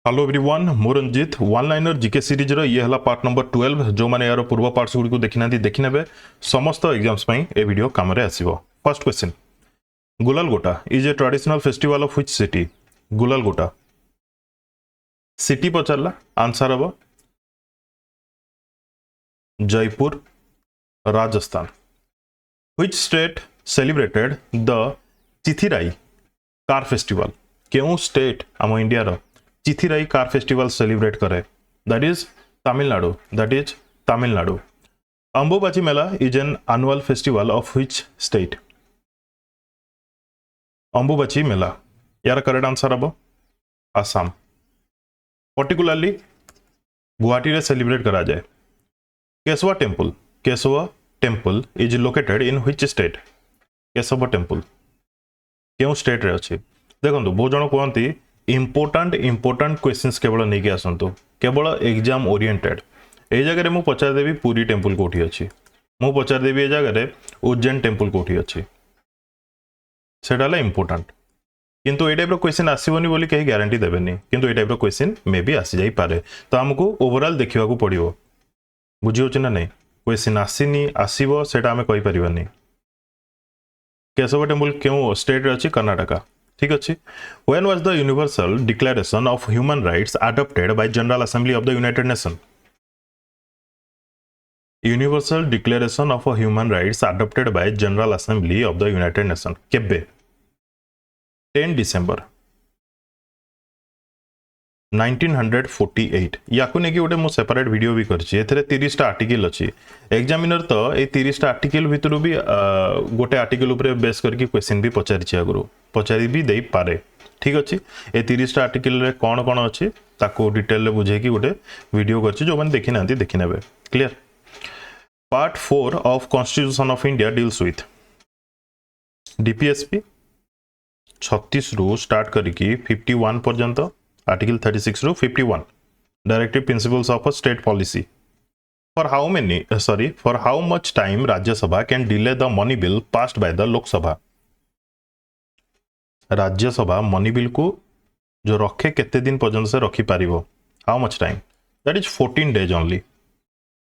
Hello everyone मु Ranjit one liner GK series रो ये हला पार्ट नंबर 12 जो माने यार पूर्व पार्ट्स गुडी को देखिना देखि नेबे समस्त एग्जाम्स पई ए वीडियो काम रे आसीबो। First question, Gulalgota is a traditional festival of which city? Gulalgota city पचारला, आंसर हबो Jaipur Rajasthan. Which state celebrated the Chithirai car festival? केउ स्टेट आम इंडिया रो चिथिराई कार फेस्टिवल सेलिब्रेट करे? That is Tamil Nadu. That is Tamil Nadu. Ambubachi Mela is an annual festival of which state? Ambubachi Mela यार correct answer हबो Assam. Particularly Guwahati रे celebrate करा जाए। Keshava temple, Keshava temple is located in which state? Keshav temple केउ स्टेट रे अछि? देखंतु बहुत जण कहंती इंपोर्टेंट क्वेश्चंस केवल नहीं आसतु, केवल एग्जाम ओरिएंटेड। ए जगह मु पचार देबी पुरी टेम्पल कोठी अछि, मु पचार देबी ए जगह उज्जैन टेम्पल कोठी अछि, सेटा ला इंपोर्टेंट। किंतु ए टाइप रो क्वेश्चन आसीबोनी बोली कहीं गारंटी देबेनी, किंतु ए टाइप रो क्वेश्चन मे बी आसी जाई पारे। तो हमको ओवरऑल देखिबा को पड़िबो, बुझी होछ ना नहीं? क्वेश्चन आसीनी आसीबो सेटा हमें कहि परिबानी। केशव टेम्पल केउ स्टेट रे अछि? कर्नाटक। ठीक अच्छे। When was the Universal Declaration of Human Rights adopted by General Assembly of the United Nations? Universal Declaration of Human Rights adopted by General Assembly of the United Nations केबे? 10 December 1948। याकू नेकी गोटे मु separate video भी करछि, एथरे 30 टा article अछि। Examiner तो ए 30 टा आर्टिकल भितरु भी गोटे आर्टिकल ऊपर बेस करके क्वेश्चन भी पचारि आगु पचारि भी दे पारे। ठीक अच्छे। ए 30 टा आर्टिकल रे कौन कौन अच्छी ताको डिटेल रे बुझे कि गोटे वीडियो करछि, जो माने देखि नांती देखि नेबे। Clear? Part 4 of constitution of India deals with DPSP 36 रु स्टार्ट करके 51 पर्यंत, आर्टिकल 36 रु 51 directive principles of a state policy. For how much time Rajya Sabha can delay the money bill passed by the Lok Sabha? राज्य सभा money bill को जो रखे केते दिन पर्यंत से रखी पारिबो? How much time? That is 14 days only.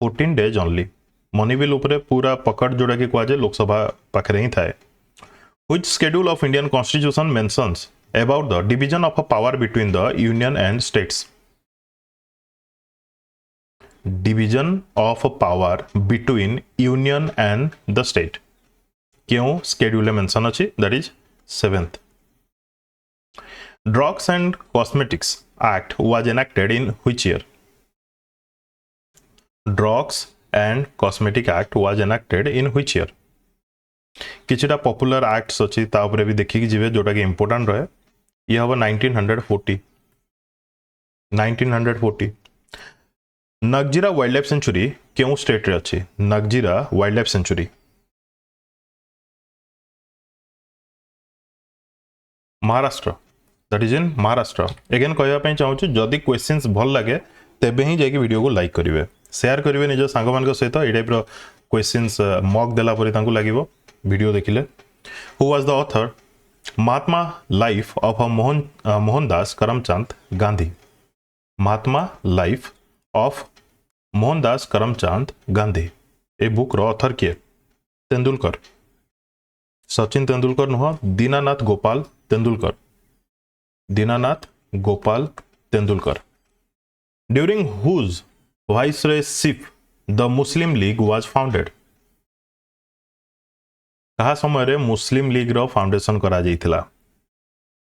14 days only money bill ऊपर पूरा पकड़ जोड़ा के कुआ जे लोकसभा पाखरे ही थाए। Which schedule of Indian constitution mentions about the division of a power between the union and states? Division of power between union and the state क्यों schedule mention अछि? That is 7th। Drugs and Cosmetics Act was enacted in which year? Drugs and Cosmetic Act was enacted in which year? किछटा popular acts अछि ता ऊपर भी देखि जिवे जोटा कि इंपोर्टेंट रहे। ये हबो 1940। 1940। नगजीरा वाइल्ड लाइफ सेंचुरी केउ स्टेट रे अछि? Nagzira wildlife sanctuary Maharashtra. That is in Maharashtra. Again कहवाई चाहूँ जदि क्वेश्चंस भल लगे तेबे ही जाके वीडियो को लाइक करेंगे, शेयर करेंगे निज सांग मान सहित। ये टाइप क्वेश्चंस मॉक देला परे तांको लागिवो वीडियो देखिले। Who was the author Mahatma life of Mohandas Karamchand Gandhi? Mahatma life of Mohandas Karamchand Gandhi ए बुक रो ऑथर किए? तेंदुलकर। सचिन तेंदुलकर नुह, Dinanath Gopal Tendulkar. Dinanath Gopal Tendulkar. During whose viceroyship the Muslim League was founded? कहा समय रे मुस्लिम लीग रो फाउंडेशन करा जाइथिला?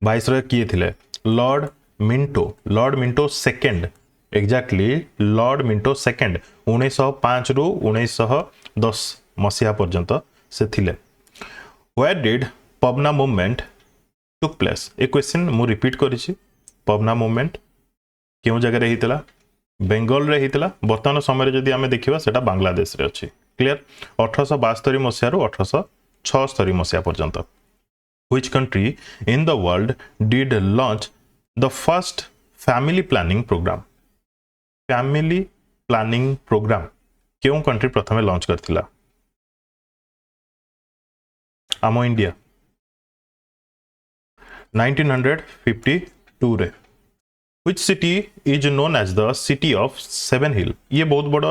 वाइसरॉय किए थिले? Lord Minto. Lord Minto second. Exactly Lord Minto second 1905 रु 1910 मसीहा पर्यंत से थिले। Where did Pabna movement took place? A question मु रिपीट करिछि। पबना मूवमेंट केउ जगह रे हितला? बेंगल रे हितला। वर्तमान समय जदि आमे देखिबा सेटा बांग्लादेश रे अछि। क्लियर? 1872 मसीहा रु 1876 मसीहा पर्यंत। Which country in the world did launch the first family planning program? Family planning programme केउ कंट्री प्रथमे लॉन्च करथिला? आम इंडिया 1952 रे। Which city is known as the city of seven hill? ये बहुत बड़ा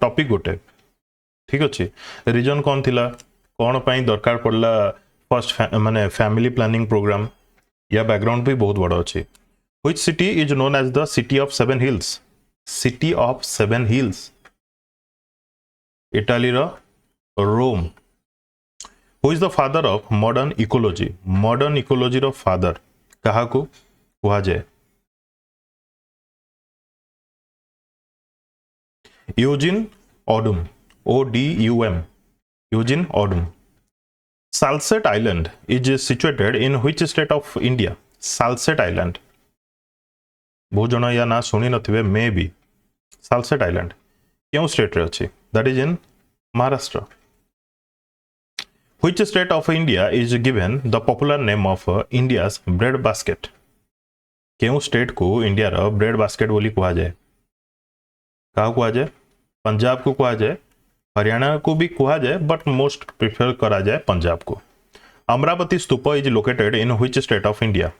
टॉपिक गोटे ठीक अच्छे रीजन कौन थिला कौन पाई दरकार पड़ला फर्स्ट माने फैमिली प्लानिंग प्रोग्राम या बैकग्राउंड भी बहुत बड़ा अच्छे Which city is known as the city of seven hills? City of seven hills. Italy रा Rome. Who is the father of modern ecology? Modern ecology रो फादर कहा को कुहा जाए Eugene Odum ODUM Eugene Odum. Salsette Island is situated in which state of India? Salsette Island बहुत जन या ना शुणी नथिबे मे बी सालसेट आइलैंड क्यों स्टेट रे अछि that is in Maharashtra. Which state of India is given the popular name of India's bread basket? क्यों state को इंडिया रा ब्रेड बास्केट बोली कुहा जाए कहा कुहा जाए पंजाब को कुहा जाए हरियाणा को भी कुहा जाए बट मोस्ट प्रिफर करा जाए पंजाब को. Amaravati stupa is located in which state of India?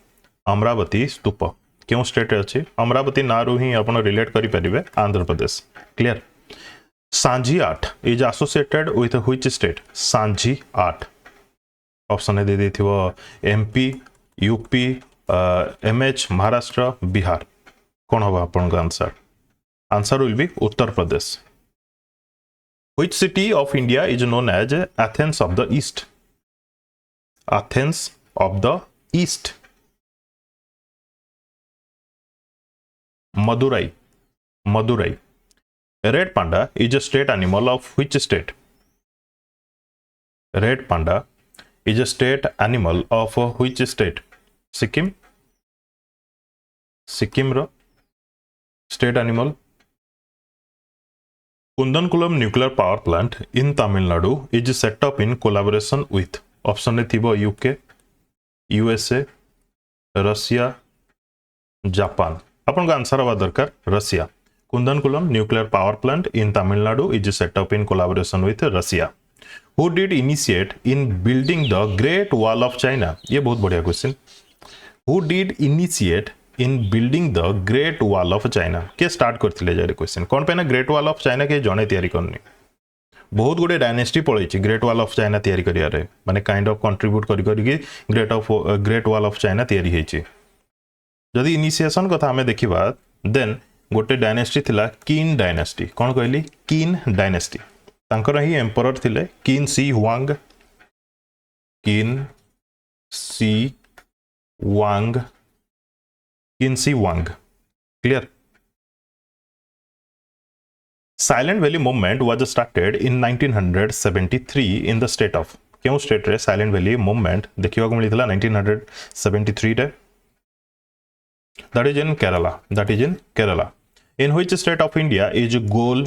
Amaravati stupa क्यों स्टेट अच्छी अमरावती ना रू ही आप रिलेट करें Andhra Pradesh. Clear. Sanjhi art is associated with which state? Sanjhi art option दे देथिबो MP UP MH Maharashtra Bihar कौन हम आपन answer answer will be Uttar Pradesh. Which city of India is known as Athens of the East? एथेंस ऑफ द ईस्ट Madurai. Madurai. Red panda is a state animal of which state? Red panda is a state animal of which state? Sikkim. Sikkim ro state animal. Kundankulam nuclear power plant in Tamil Nadu is set up in collaboration with option thibo UK, USA, Russia, Japan. Upon answer हवा दरकार Russia. कुंदनकुलम nuclear power plant in Tamil Nadu is set up in collaboration with Russia. Who did initiate in building the great Wall of China? ये बहुत बढ़िया question. Who did initiate in building the great Wall of China? के start करथिले जे question कोन पे ना great Wall of China के जणे तयारी करनी बहुत गुडे डायनेस्टी पळैछि ग्रेट वॉल ऑफ चाइना तयारी करिया रे माने काइंड ऑफ कंट्रीब्यूट करि करि ग्रेट वॉल ऑफ चाइना तयारी हेछि. जदि इनिशिएशन कथा हमें देखिबा देन गोटे डायनेस्टी थिला किन डायनेस्टी कौन कहली किन डायनेस्टी तांकर ही एम्परर थिले किन सी हुआंग किन Shi Huang Qin Shi Huang. Clear. Silent Valley movement was started in 1973 in the state of क्यों स्टेट रे साइलेंट वैली मूवमेंट देखिबा को मिलितला 1973 रे that is in Kerala. That is in Kerala. In which state of India is Gol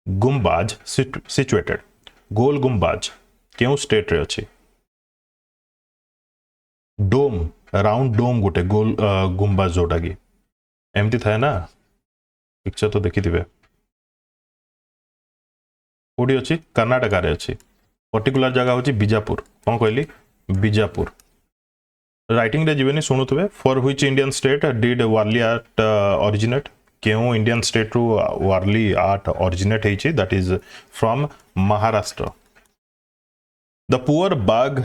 Gumbaz situated? Gol Gumbaz क्यों state रे अछि? डोम round डोम गोटे गोल गुम्बाज जोटा की एमती थाए ना पिक्चर तो देखी थिबे कोडी अछि कर्नाटक रे अछि पर्टिकुलर जगह होछि बीजापुर कोन कहली बीजापुर. राइटिंग रे जीवनी सुनुथबे for which Indian state did Warli art originate क्यों इंडियन स्टेट रु वारली आर्ट ओरिजिनेट हेछि that is from Maharashtra. The poor Bagh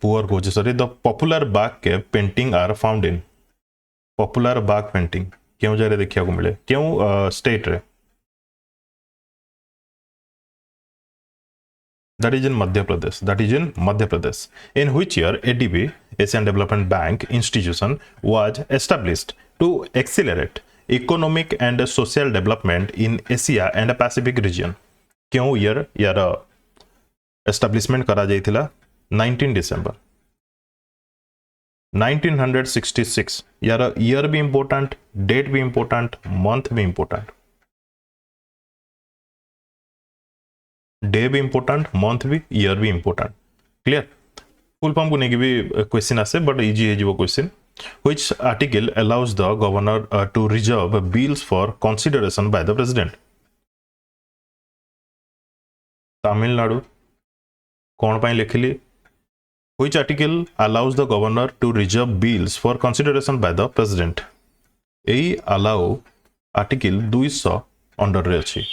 poor को सॉरी द पॉपुलर बाग के painting are found in popular Bagh painting क्यों जरे देखिया को मिले क्यों स्टेट रे that is in Madhya Pradesh. That is in Madhya Pradesh. In which year ADB, Asian Development Bank institution, was established to accelerate economic and social development in Asia and Pacific region? क्यों year यार establishment करा जाइथिला 19 December 1966. यार year भी important, date भी important, month भी important. Day भी important month भी year भी इंपोर्टेंट. क्लियर. फुल फॉर्म को नहीं भी क्वेश्चन आसे बट इजी है जो question. Which article allows the governor to reserve bills for consideration by the president? Tamil Nadu कौन पाई लिखिली which article allows the governor to reserve bills for consideration by the president? यही अलाउ आर्टिकल 200 अंडर रे अछि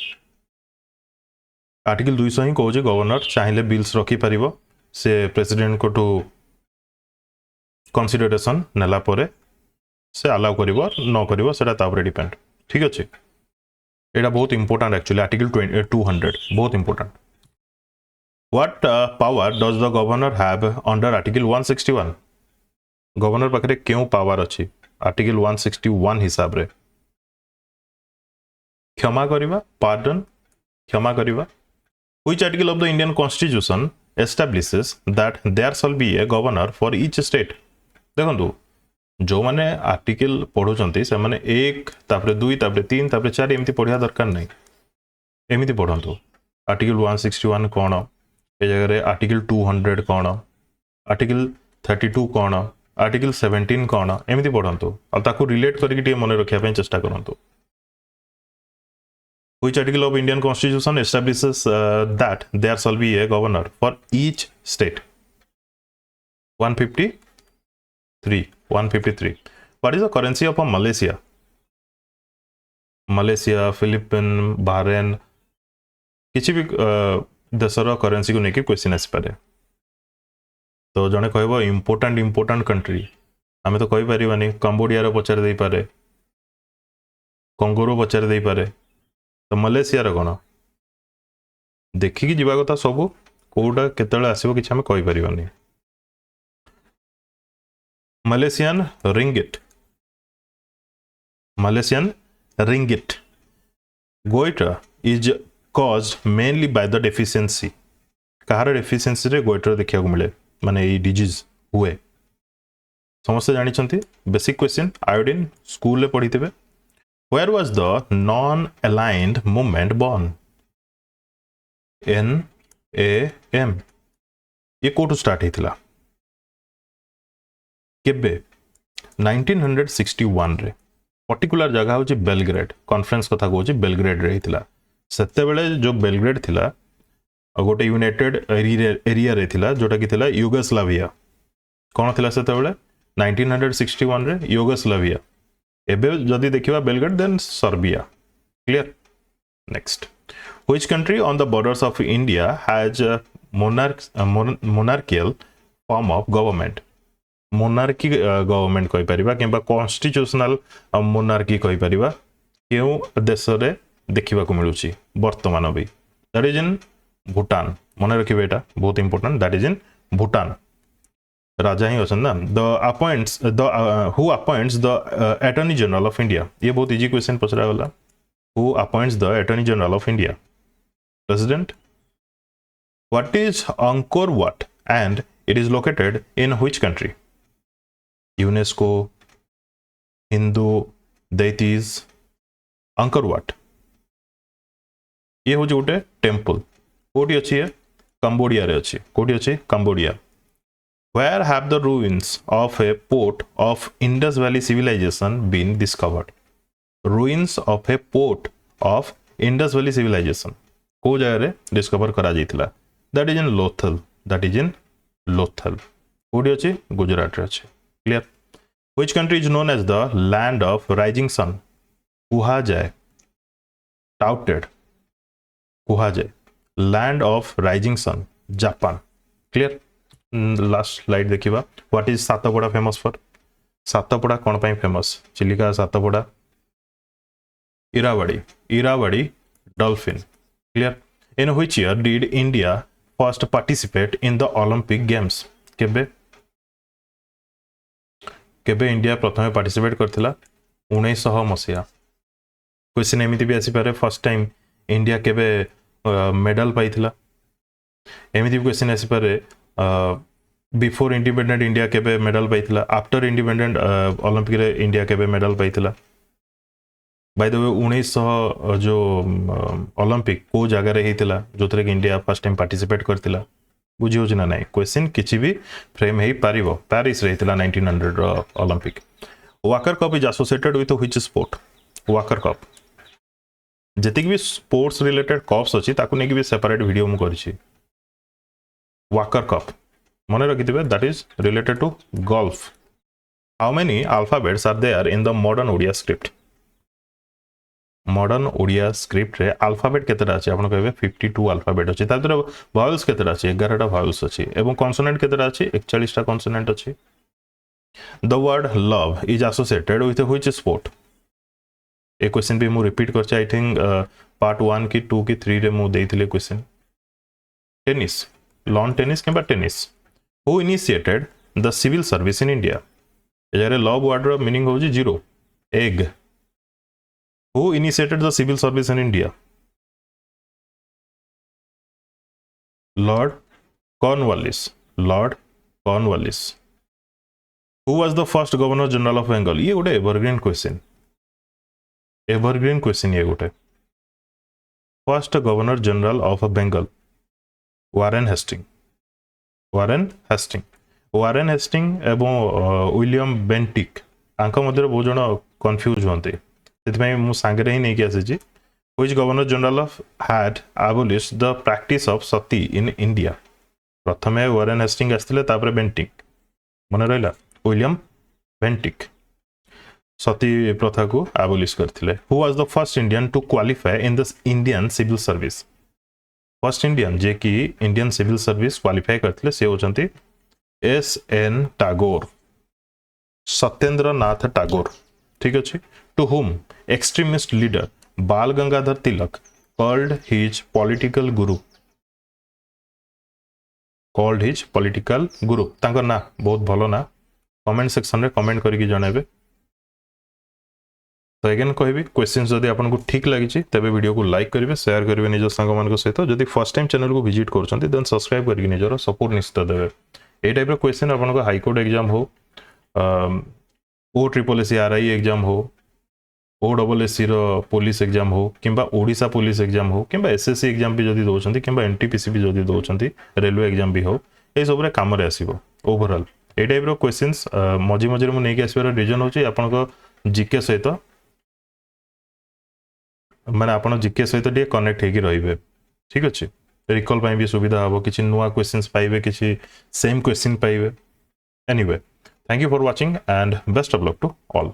article 200 ही कहूँ governor चाहिए bills रखिपर से president को कंसिडरेशन नेला परे से अलाउ करिवो न करिवो सेटा तापर डिपेंड ठीक अछि एटा बहुत इंपोर्टेंट एक्चुअली आर्टिकल 200 बहुत important what power does the governor have under article 161 governor पाखरे क्यों पावर अछि आर्टिकल 161 हिसाब रे क्षमा करिवा पार्डन क्षमा करिवा which article of the Indian constitution establishes that there shall be a governor for each state देखंतु जो माने आर्टिकल पढ़ुचंती से माने 1 तापर 2 तापर 3 तापर 4 एमती पढ़िया दरकार नहीं एमती पढ़ंतु आर्टिकल 161 कोन ए जगह रे आर्टिकल 200 कोन आर्टिकल 32 कोन आर्टिकल 17 कोन एमती पढ़ंतु आ ताकू रिलेट करके टे मन रखिया पे चेष्टा करंतु which article of Indian constitution establishes that there shall be a governor for each state 153 what is the currency of Malaysia Philippine bahrain किसी भी देशर करेन्सी को लेकिन क्वेश्चन आसी पारे तो जने कहबो इंपोर्टेंट कंट्री आमे तो कहि परिबानी कंबोडिया रो पचार देई पारे कंगोरो पचार देई पारे तो मलेशिया रो कोन देखि कि जीवा कथा सब कोडा केतले आसीबो किछ हमें कहि परिबानी Malaysian ringgit. Goiter is caused mainly by the deficiency. Kahar deficiency रे goiter देखिया को मिले माने ये disease हुए समस्त जानी चंती basic question iodine school ले पढ़ी थेबे where was the non-aligned movement born NAM ये कोटू स्टार्ट हेतिला केबे 1961 रे पर्टिकुलर जगह होची बेलग्रेड कॉन्फ्रेंस कथा कहूची बेलग्रेड रे हितला सेते बेले जो बेलग्रेड थिला गोटे यूनाइटेड एरिया रे थिला जोटा कि थिला युगोस्लाविया कोन थिला सेते बेले 1961 रे युगोस्लाविया एबे जदी देखिबा Belgrade then Serbia clear next which country on the borders of India has monarchical form of government monarchy government कहि परिबा किबा कॉन्स्टिट्यूशनल मोनार्की कहि परिबा केउ देश रे देखिबा को मिलुची वर्तमान भी दैट इज इन भूटान मन रखिबे एटा बहुत important that is in Bhutan राजा ही अछन ना who appoints the attorney general of India ये बहुत इजी क्वेश्चन पछरा वाला who appoints the attorney general of India president what is Angkor Wat and it is located in which country UNESCO Hindu deities Angkor Wat ये हो गोटे temple कोटी अच्छी है कंबोडिया रे अच्छी कोटी अच्छी Cambodia where have the ruins of a port of Indus Valley civilization been discovered ruins of a port of Indus Valley civilization को जगह रे डिस्कवर करा जाइतिला that is in Lothal कोटी अच्छी गुजरात रे अच्छी clear which country is known as the land of rising sun कुहा जाए touted कुहा जाए land of rising sun Japan clear last slide देखिबा what is Satapada famous for Satapada कोन पई famous Chilika Satapada Irrawaddy dolphin clear in which year did India first participate in the Olympic games केबे India प्रथम participate करथिला 1900 मसिया क्वेश्चन एमिति भी आसी पारे फर्स्ट टाइम इंडिया केबे मेडल पाइथिला एमिति क्वेश्चन आसी पारे बिफोर इंडिपेंडेंट इंडिया केबे मेडल पाइथिला आफ्टर इंडिपेंडेंट ओलंपिक रे इंडिया केबे मेडल पाइथिला बाय द वे 1900 जो ओलंपिक को जगह रे हेतिला जोतरे कि इंडिया फर्स्ट टाइम पार्टिसिपेट करथिला बुझी होजना नाही क्वेश्चन किछि भी फ्रेम हेई पारिबो पेरिस रे हेतिला 1900 रो Olympic Walker Cup is associated with which sport Walker Cup जति भी स्पोर्ट्स रिलेटेड कप्स अछि ताकू नेकी भी सेपरेट वीडियो मु करछि वाकर कप मन रखिथिबे that is related to golf How many alphabets are there in the modern Odia script? Modern Odia script रे alphabet केतेटा अछि आपण कहबे 52 alphabet अछि तार vowels केतेटा अछि 11 टा vowels अछि एवं consonant केतेटा अछि 41 टा consonant अछि The word love is associated with which sport? A question भी मु रिपीट करछि आई थिंक पार्ट 1 की 2 की 3 रे मु देइथिले क्वेश्चन टेनिस लॉन टेनिस केबा tennis Who initiated the civil service in India? एजारे लव वर्ड रो मीनिंग होजी zero egg Who initiated the civil service in India? Lord Cornwallis. Lord Cornwallis. Who was the first Governor General of Bengal? ये गोटे evergreen question ये गोटे first governor general of Bengal Warren Hastings एवं William Bentinck आंक मध्य बहुत जन confuse होते से मु सांगे ही नहीं आसी Which governor general of had abolished the practice of sati in India? प्रथमे वारेन हेस्टिंग आसथिले तापरे बेंटिक मन रहिला विलियम बेंटिक सती प्रथा को abolish करथिले Who was the first Indian to qualify in this Indian civil service? First Indian जे कि Indian civil service qualify करथिले से होचंती S.N. Tagore सत्येंद्र नाथ टागोर ठीक अछि To whom extremist leader Bal Gangadhar Tilak called his political guru तांकर ना बहुत भलो ना कमेंट सेक्शन रे कमेंट करके जणाबे तो अगेन कहबी क्वेश्चंस जदि आपन को ठीक लागी तबे वीडियो को लाइक करिवे शेयर करिवे निज संग मान सहित जदि फर्स्ट टाइम चैनल को विजिट करछंती देन सब्सक्राइब करके निजरो सपोर्ट निश्चित देबे ए टाइप रो क्वेश्चन आपन को हाई कोर्ट एग्जाम हो OSSC RI एग्जाम हो OSSC रो पुलिस एग्जाम हो किंबा ओडिसा पुलिस एग्जाम हो किंबा SSC एग्जाम भी जदि दोछंती किंबा NTPC भी जदि दोछंती रेलवे एग्जाम भी हो ए सब रे काम रे आसीबो ओवरऑल ए टाइप रो क्वेश्चंस मझी मझी मु नेकी आसीबार रीजन होची आपन को जीके सहित माने आपन जीके सहित डी कनेक्ट हेकी रहिबे ठीक अछि रिकॉल पई भी सुविधा हबो किछि नुवा क्वेश्चंस पाइबे किछि सेम क्वेश्चन पाइबे anyway thank you for watching and best of luck to all